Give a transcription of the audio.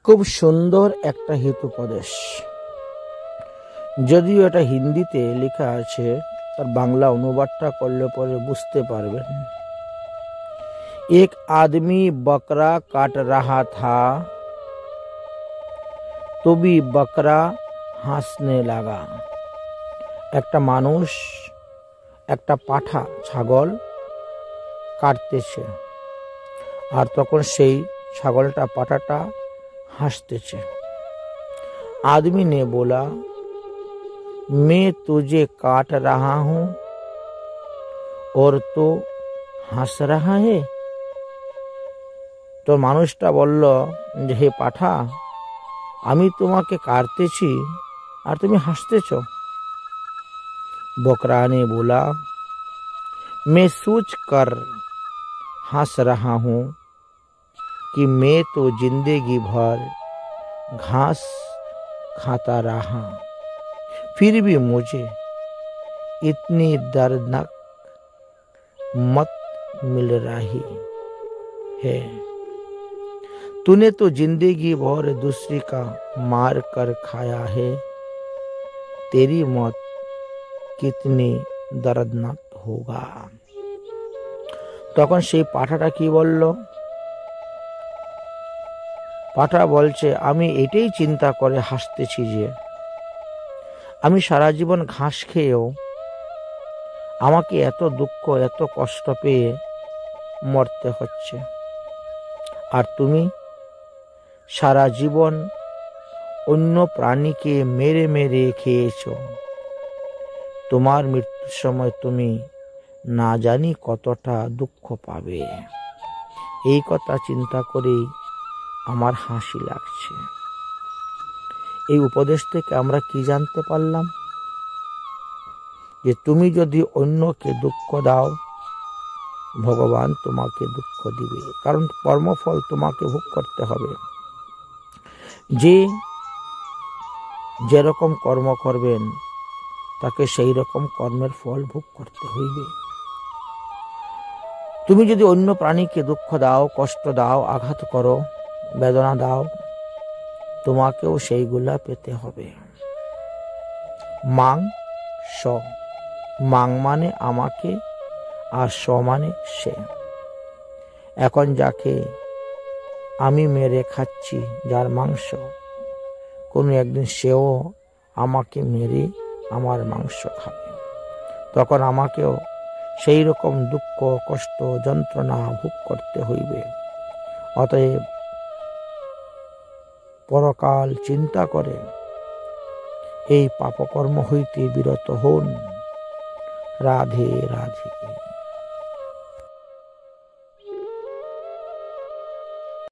খুব সুন্দর একটা হিতোপদেশ। যদিও এটা হিন্দিতে লেখা আছে, তার বাংলা অনুবাদটা করলে পরে বুঝতে পারবেন। एक आदमी बकरा काट रहा था तो भी बकरा হাসনে লাগা। একটা মানুষ একটা পাঠা ছাগল কাটতেছে, আর তখন সেই ছাগলটা পাঠাটা হাসতেছে। आदमी ने बोला, मैं तुझे काट रहा हूं और तो হাস रहा है। তো মানুষটা বলল যে, হে পাঠা, আমি তোমাকে কাটতেছি আর তুমি হাসতেছ। बकरा ने बोला, मैं सोच कर हंस रहा हूं कि मैं तो जिंदगी भर घास खाता रहा, फिर भी मुझे इतनी दर्दनाक मौत मिल रही है। तूने तो जिंदगी भर दूसरे का मार कर खाया है, तेरी मौत कितनी दर्दनाक होगा। তখন সেই পাঠাটা কি বলল? পাঠা বলছে, আমি এটাই চিন্তা করে হাসতেছি যে আমি সারা জীবন ঘাস খেয়েও আমাকে এত দুঃখ এত কষ্ট পেয়ে মরতে হচ্ছে, আর তুমি সারা জীবন অন্য প্রাণীকে মেরে মেরে খেয়েছ। তোমার মৃত্যুর সময় তুমি না জানি কতটা দুঃখ পাবে। এই কথা চিন্তা করেই আমার হাসি লাগছে। এই উপদেশ থেকে আমরা কি জানতে পারলাম? যে তুমি যদি অন্যকে দুঃখ দাও, ভগবান তোমাকে দুঃখ দিবে, কারণ কর্মফল তোমাকে ভোগ করতে হবে। যে যেরকম কর্ম করবেন তাকে সেই রকম কর্মের ফল ভোগ করতে হইবে। তুমি যদি অন্য প্রাণীকে দুঃখ দাও, কষ্ট দাও, আঘাত করো, বেদনা দাও, তোমাকেও সেইগুলা পেতে হবে। মাং স, মাং মানে আমাকে, আর স মানে সে। এখন যাকে আমি মেরে খাচ্ছি, যার মাংস, কোনো একদিন সেও আমাকে মেরে আমার মাংস খাবে, তখন আমাকেও সেই রকম দুঃখ কষ্ট যন্ত্রণা ভোগ করতে হইবে। অতএব পরকাল চিন্তা করে এই পাপকর্ম হইতে বিরত হন। রাধে রাধে।